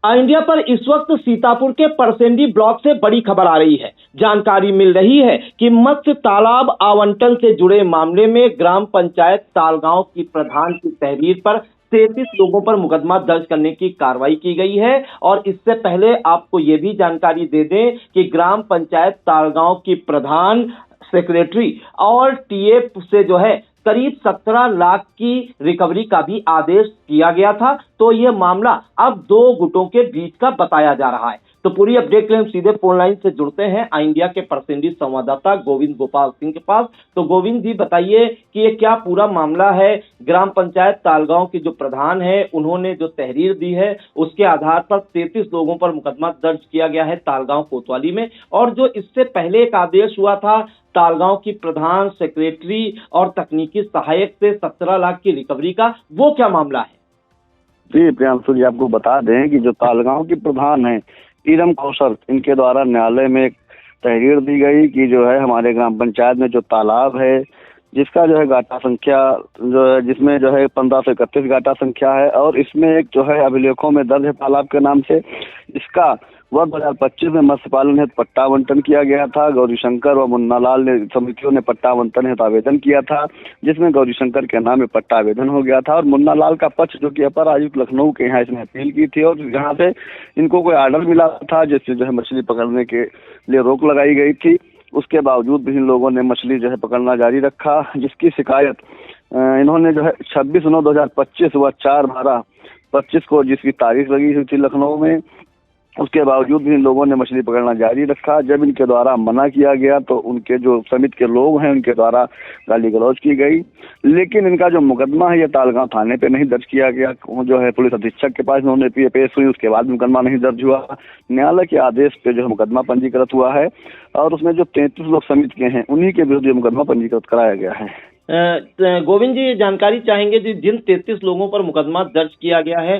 India पर इस वक्त सीतापुर के परसेंडी ब्लॉक से बड़ी खबर आ रही है। जानकारी मिल रही है कि मत्स्य तालाब आवंटन से जुड़े मामले में ग्राम पंचायत तालगांव की प्रधान की तहरीर पर 33 लोगों पर मुकदमा दर्ज करने की कार्रवाई की गई है। और इससे पहले आपको ये भी जानकारी दे दें कि ग्राम पंचायत तालगांव की प्रधान, सेक्रेटरी और टीए से जो है करीब 17 लाख की रिकवरी का भी आदेश किया गया था। तो यह मामला अब दो गुटों के बीच का बताया जा रहा है। तो पूरी अपडेट के लिए हम सीधे फोन लाइन से जुड़ते हैं इंडिया के परसेंडी संवाददाता गोविंद गोपाल सिंह के पास। तो गोविंद जी बताइए कि ये क्या पूरा मामला है। ग्राम पंचायत तालगांव की जो प्रधान है उन्होंने जो तहरीर दी है उसके आधार पर 33 लोगों पर मुकदमा दर्ज किया गया है तालगांव कोतवाली में। और जो इससे पहले एक आदेश हुआ था तालगांव की प्रधान, सेक्रेटरी और तकनीकी सहायक से 17 लाख की रिकवरी का, वो क्या मामला है? जी प्रियांशु जी, आपको बता दें कि जो तालगांव की प्रधान है ईरम कौशल, इनके द्वारा न्यायालय में एक तहरीर दी गई कि जो है हमारे ग्राम पंचायत में जो तालाब है जिसका जो है गाटा संख्या जो है जिसमें जो है 1531 गाटा संख्या है और इसमें एक जो है अभिलेखों में दर्ज है तालाब के नाम से, इसका वर्ष 2025 में मत्स्य पालन हेतु पट्टा आवंटन किया गया था। गौरीशंकर और मुन्नालाल ने समितियों ने पट्टा आवंटन हेतु आवेदन किया था जिसमें गौरीशंकर के नाम में पट्टा आवेदन हो गया था और मुन्नालाल का पक्ष जो कि अपर आयुक्त लखनऊ के यहाँ इसने अपील की थी और जहाँ से इनको कोई आर्डर मिला था जिससे जो है मछली पकड़ने के लिए रोक लगाई गई थी। उसके बावजूद भी इन लोगों ने मछली जो है पकड़ना जारी रखा, जिसकी शिकायत इन्होंने जो है 26/9/2025 व 4/12/25 को जिसकी तारीख लगी हुई थी लखनऊ में, उसके बावजूद भी इन लोगों ने मछली पकड़ना जारी रखा। जब इनके द्वारा मना किया गया तो उनके जो समिति के लोग हैं उनके द्वारा गाली गलौज की गई, लेकिन इनका जो मुकदमा है ये तालगांव थाने पे नहीं दर्ज किया गया। जो है पुलिस अधीक्षक के पास इन्होंने पेश हुई, उसके बाद मुकदमा नहीं दर्ज हुआ। न्यायालय के आदेश पे जो है मुकदमा पंजीकृत हुआ है और उसमें जो 33 लोग समिति के हैं उन्हीं के विरुद्ध मुकदमा पंजीकृत कराया गया है। गोविंद जी जानकारी चाहेंगे जिन 33 लोगों पर मुकदमा दर्ज किया गया है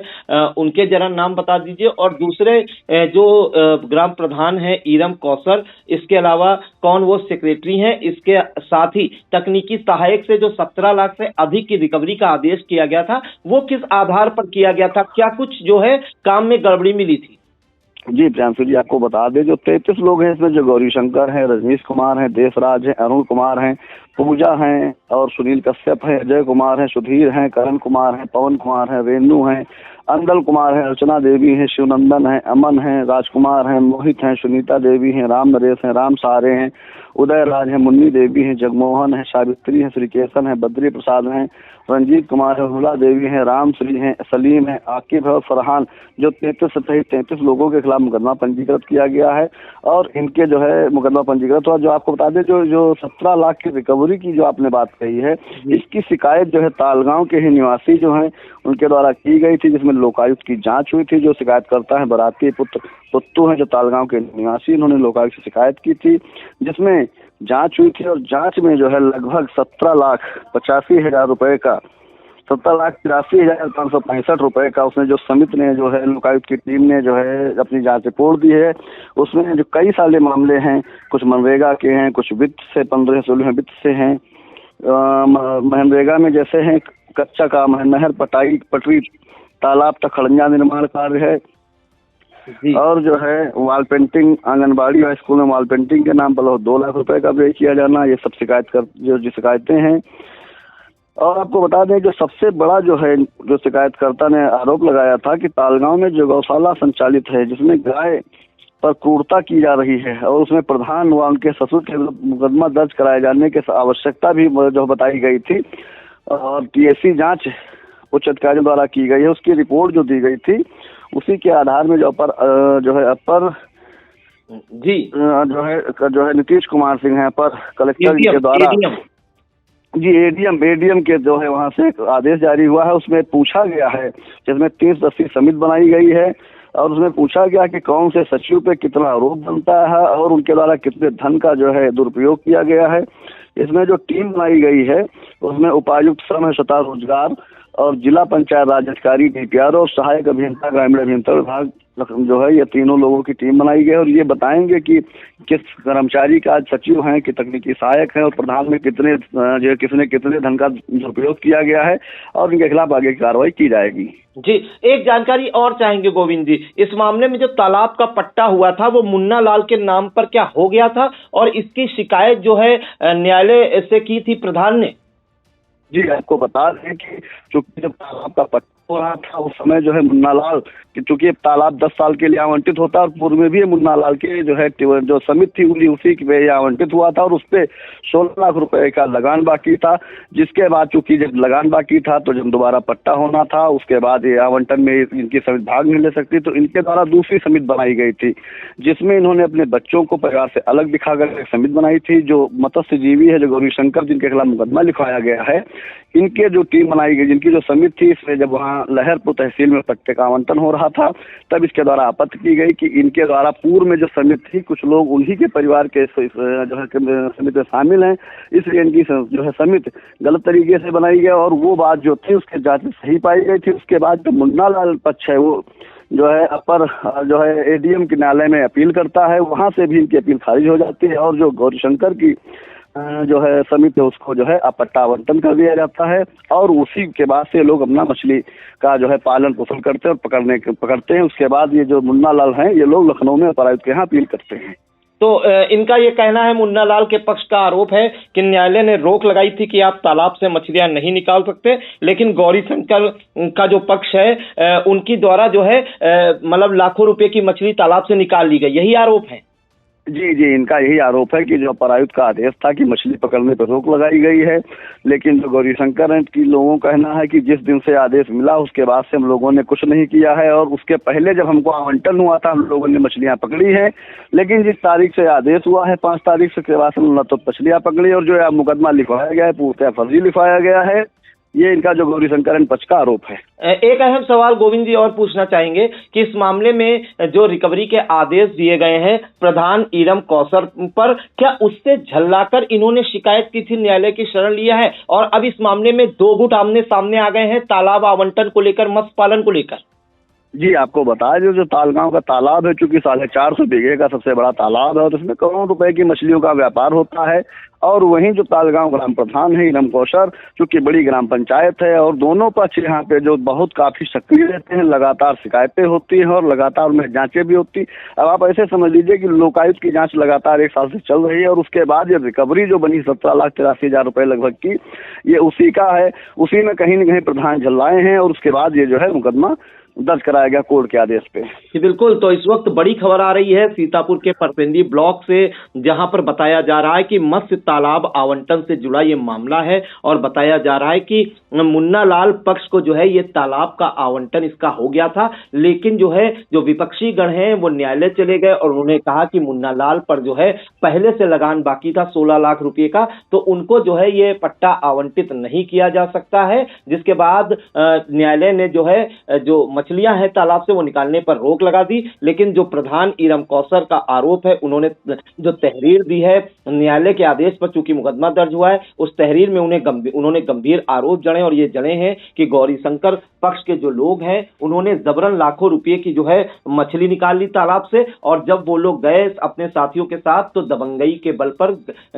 उनके जरा नाम बता दीजिए। और दूसरे जो ग्राम प्रधान है ईरम कौशल, इसके अलावा कौन वो सेक्रेटरी हैं, इसके साथ ही तकनीकी सहायक से जो 17 लाख से अधिक की रिकवरी का आदेश किया गया था वो किस आधार पर किया गया था? क्या कुछ जो है काम में गड़बड़ी मिली थी? जी प्रियांशु जी, आपको बता दें जो 33 लोग हैं इसमें जो गौरीशंकर है, रजनीश कुमार है, देशराज है, अरुण कुमार है, पूजा है और सुनील कश्यप है, अजय कुमार है, सुधीर है, करण कुमार है, पवन कुमार है, रेणु है, अंदल कुमार है, अर्चना देवी है, शिवनंदन है, अमन है, राजकुमार है, मोहित है, सुनीता देवी है, राम नरेश है, राम सारे हैं, उदय राज है, मुन्नी देवी है, जगमोहन है, सावित्री है, श्रीकेशन है, बद्री प्रसाद है, रंजीत कुमार है, हुला देवी है, राम श्री है, सलीम है, आकिब है और फरहान, जो 33 लोगों के खिलाफ मुकदमा पंजीकृत किया गया है। और इनके जो है मुकदमा पंजीकृत हुआ। जो आपको बता दें जो 17 लाख की रिकवरी की जो आपने बात कही है, इसकी शिकायत जो है तालगांव के ही निवासी जो है उनके द्वारा की गई थी, जिसमें लोकायुक्त की जांच हुई थी। जो शिकायत करता है बराती पुत्र पुत्तू है जो तालगांव के निवासी, इन्होंने लोकायुक्त से शिकायत की थी जिसमें जांच हुई थी और जांच में जो है लगभग 17,85,000 रुपए का 17,83,565 रुपए का उसने जो समिति ने जो है लोकायुक्त की टीम ने जो है अपनी जांच रिपोर्ट दी है। उसमें जो कई सारे मामले हैं, कुछ मनरेगा के हैं, कुछ वित्त से 15-16 वित्त से हैं। मनरेगा में जैसे हैं कच्चा काम है, नहर पटरी तालाब तक खड़ंजा निर्माण कार्य है और जो है वॉल पेंटिंग आंगनबाड़ी और स्कूल में वॉल पेंटिंग के नाम पर 2 लाख रुपए का व्यय किया जाना, ये सब शिकायतें हैं। और आपको बता दें जो सबसे बड़ा जो है जो शिकायतकर्ता ने आरोप लगाया था कि तालगांव में जो गौशाला संचालित है जिसमें गाय पर क्रूरता की जा रही है और उसमें प्रधान व उनके ससुर के मुकदमा दर्ज कराए जाने की आवश्यकता भी जो बताई गई थी और टीएससी जांच उच्च अधिकारियों द्वारा की गई है। उसकी रिपोर्ट जो दी गई थी उसी के आधार में जो अपर जो है नीतीश कुमार सिंह है अपर कलेक्टर के द्वारा एडीएम के जो है वहां से एक आदेश जारी हुआ है। उसमें पूछा गया है जिसमें 3 सदस्यीय समिति बनाई गई है और उसमें पूछा गया कि कौन से सचिव पे कितना आरोप बनता है और उनके द्वारा कितने धन का जो है दुरुपयोग किया गया है। इसमें जो टीम बनाई गई है उसमें उपायुक्त श्रम स्वतः रोजगार और जिला पंचायत राज अधिकारी DPR और सहायक अभियंता ग्रामीण अभियंता विभाग जो है, ये तीनों लोगों की टीम बनाई गई और ये बताएंगे कि किस कर्मचारी का आज सचिव हैं, कि तकनीकी सहायक हैं और प्रधान में कितने जो है किसने कितने धन का दुरुपयोग किया गया है और इनके खिलाफ आगे की कार्रवाई की जाएगी। जी, एक जानकारी और चाहेंगे गोविंद जी, इस मामले में जो तालाब का पट्टा हुआ था वो मुन्ना लाल के नाम पर क्या हो गया था और इसकी शिकायत जो है न्यायालय से की थी प्रधान ने? जी, आपको बता दें कि चूंकि जब तालाब का पट्टा हो रहा था उस समय जो है मुन्ना लाल, चूंकि तालाब 10 साल के लिए आवंटित होता है और पूर्व में भी मुन्ना लाल के जो है जो समिति थी उसी पे आवंटित हुआ था और उस पे 16 लाख रुपए का लगान बाकी था। जिसके बाद चूंकि जब लगान बाकी था तो जब दोबारा पट्टा होना था उसके बाद ये आवंटन में इनकी समिति भाग नहीं ले सकती, तो इनके द्वारा दूसरी समिति बनाई गई थी जिसमें इन्होंने अपने बच्चों को परिवार से अलग दिखाकर एक समिति बनाई थी। जो मत्स्यजीवी है, जो गौरी शंकर, जिनके खिलाफ मुकदमा लिखवाया गया है, इनके जो टीम बनाई गई, जिनकी जो समिति थी, इसमें जब वहाँ लहरपुर तहसील में पट्टे का आवंटन हो रहा था तब इसके द्वारा आपत्ति की गई कि इनके द्वारा पूर्व में जो समिति थी कुछ लोग उन्हीं के परिवार के जो है समिति में शामिल हैं, इसलिए इनकी जो है समिति गलत तरीके से बनाई गई और वो बात जो थी उसके जांच में सही पाई गई थी। उसके बाद जो मुन्ना लाल पक्ष है वो जो है अपर जो है ADM के न्यायालय में अपील करता है, वहाँ से भी इनकी अपील खारिज हो जाती है और जो गौरीशंकर की जो है समिति उसको जो है पट्टा आवंटन कर दिया जाता है और उसी के बाद से लोग अपना मछली का जो है पालन पोषण करते हैं और पकड़ते हैं। उसके बाद ये जो मुन्ना लाल हैं ये लोग लखनऊ में उपायुक्त के यहाँ अपील करते हैं। तो इनका ये कहना है, मुन्ना लाल के पक्ष का आरोप है कि न्यायालय ने रोक लगाई थी कि आप तालाब से मछलियां नहीं निकाल सकते, लेकिन गौरी शंकर का जो पक्ष है उनकी द्वारा जो है मतलब लाखों रुपए की मछली तालाब से निकाल ली गई, यही आरोप है? जी, इनका यही आरोप है कि जो अपर का आदेश था कि मछली पकड़ने पर रोक लगाई गई है, लेकिन जो गौरी शंकर हैं की लोगों का कहना है कि जिस दिन से आदेश मिला उसके बाद से हम लोगों ने कुछ नहीं किया है और उसके पहले जब हमको आवंटन हुआ था हम लोगों ने मछलियां पकड़ी है, लेकिन जिस तारीख से आदेश हुआ है 5 तारीख से के बाद से न तो मछलियां पकड़ी और जो है मुकदमा लिखवाया गया है पूर्णतः फर्जी लिखवाया गया है। ये इनका जो गौरी शंकर पक्ष का आरोप है। एक अहम सवाल गोविंद जी और पूछना चाहेंगे कि इस मामले में जो रिकवरी के आदेश दिए गए हैं प्रधान इरम कौसर पर, क्या उससे झल्लाकर इन्होंने शिकायत की थी, न्यायालय की शरण लिया है और अब इस मामले में 2 गुट आमने सामने आ गए हैं तालाब आवंटन को लेकर, मत्स्य पालन को लेकर? जी, आपको बताया जो तालगांव का तालाब है चूंकि 450 बीघे का सबसे बड़ा तालाब है और उसमें करोड़ों रुपए की मछलियों का व्यापार होता है और वहीं जो तालगांव ग्राम प्रधान है इरम कौसर, चूंकि बड़ी ग्राम पंचायत है और दोनों पक्ष यहाँ पे जो बहुत काफी सक्रिय रहते हैं, लगातार शिकायतें होती हैं और लगातार उनमें जांचें भी होती। अब आप ऐसे समझ लीजिए कि लोकायुक्त की जांच लगातार 1 साल से चल रही है और उसके बाद ये रिकवरी जो बनी 17,83,000 रुपए लगभग की, ये उसी का है, उसी में कहीं न कहीं प्रधान झल्लाए हैं और उसके बाद ये जो है मुकदमा दर्ज कराया गया कोर्ट के आदेश पे। जी बिल्कुल, तो इस वक्त बड़ी खबर आ रही है सीतापुर के परसेंडी ब्लॉक से, जहां पर बताया जा रहा है कि मत्स्य तालाब आवंटन से जुड़ा ये मामला है और बताया जा रहा है कि मुन्ना लाल पक्ष को जो है ये तालाब का आवंटन इसका हो गया था, लेकिन जो है जो विपक्षी गण हैं वो न्यायालय चले गए और उन्होंने कहा कि मुन्ना लाल पर जो है पहले से लगान बाकी था 16 लाख रुपए का, तो उनको जो है ये पट्टा आवंटित नहीं किया जा सकता है। जिसके बाद न्यायालय ने जो है जो मछलियां हैं तालाब से वो निकालने पर रोक लगा दी, लेकिन जो प्रधान इरम कौसर का आरोप है उन्होंने जो तहरीर दी है न्यायालय के आदेश पर, चूंकि मुकदमा दर्ज हुआ है, उस तहरीर में उन्होंने गंभीर आरोप जड़े और ये जड़े हैं कि गौरी शंकर पक्ष के जो लोग हैं उन्होंने जबरन लाखों रुपए की जो है मछली निकाल ली तालाब से और जब वो लोग गए अपने साथियों के साथ तो दबंगई के बल पर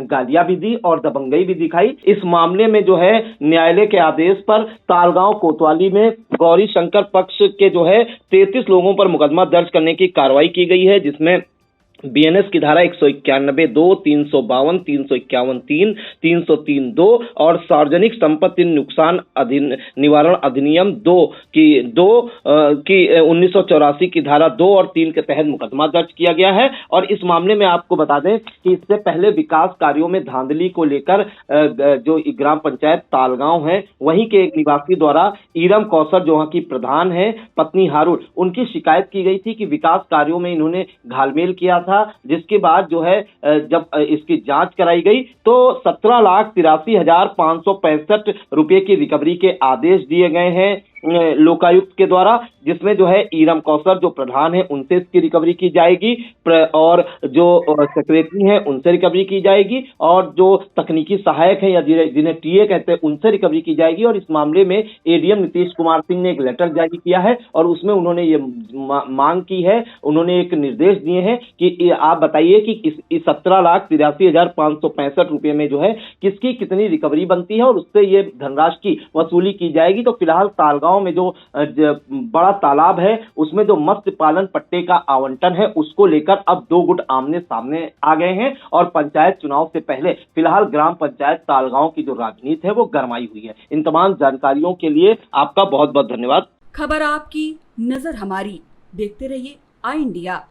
गालियां भी दी और दबंगई भी दिखाई। इस मामले में जो है न्यायालय के आदेश पर तालगांव कोतवाली में गौरी शंकर पक्ष के जो है 33 लोगों पर मुकदमा दर्ज करने की कार्रवाई की गई है, जिसमें BNS की धारा 191(2), 352, 351(3), 303(2) और सार्वजनिक संपत्ति नुकसान निवारण अधिनियम 2 की 1984 की धारा 2 और 3 के तहत मुकदमा दर्ज किया गया है। और इस मामले में आपको बता दें कि इससे पहले विकास कार्यों में धांधली को लेकर जो ग्राम पंचायत तालगांव है वहीं के एक निवासी द्वारा इरम कौसर जो वहां की प्रधान है पत्नी हारून, उनकी शिकायत की गई थी कि विकास कार्यों में इन्होंने घालमेल किया था, जिसके बाद जो है जब इसकी जांच कराई गई तो 17,83,565 रुपए की रिकवरी के आदेश दिए गए हैं लोकायुक्त के द्वारा, जिसमें जो है ईरम कौसर जो प्रधान है उनसे इसकी रिकवरी की जाएगी और जो सेक्रेटरी हैं उनसे रिकवरी की जाएगी और जो तकनीकी सहायक हैं या जिन्हें टीए कहते हैं उनसे रिकवरी की जाएगी। और इस मामले में एडीएम नीतीश कुमार सिंह ने एक लेटर जारी किया है और उसमें उन्होंने ये मांग की है, उन्होंने एक निर्देश दिए हैं कि आप बताइए कि इस 17,83,565 रुपए में जो है किसकी कितनी रिकवरी बनती है और उससे ये धनराशि की वसूली की जाएगी। तो फिलहाल तालगांव में जो बड़ा तालाब है उसमें जो मत्स्य पालन पट्टे का आवंटन है उसको लेकर अब दो गुट आमने सामने आ गए हैं और पंचायत चुनाव से पहले फिलहाल ग्राम पंचायत तालगांव की जो राजनीति है वो गरमाई हुई है। इन तमाम जानकारियों के लिए आपका बहुत बहुत धन्यवाद। खबर आपकी, नजर हमारी, देखते रहिए आई इंडिया।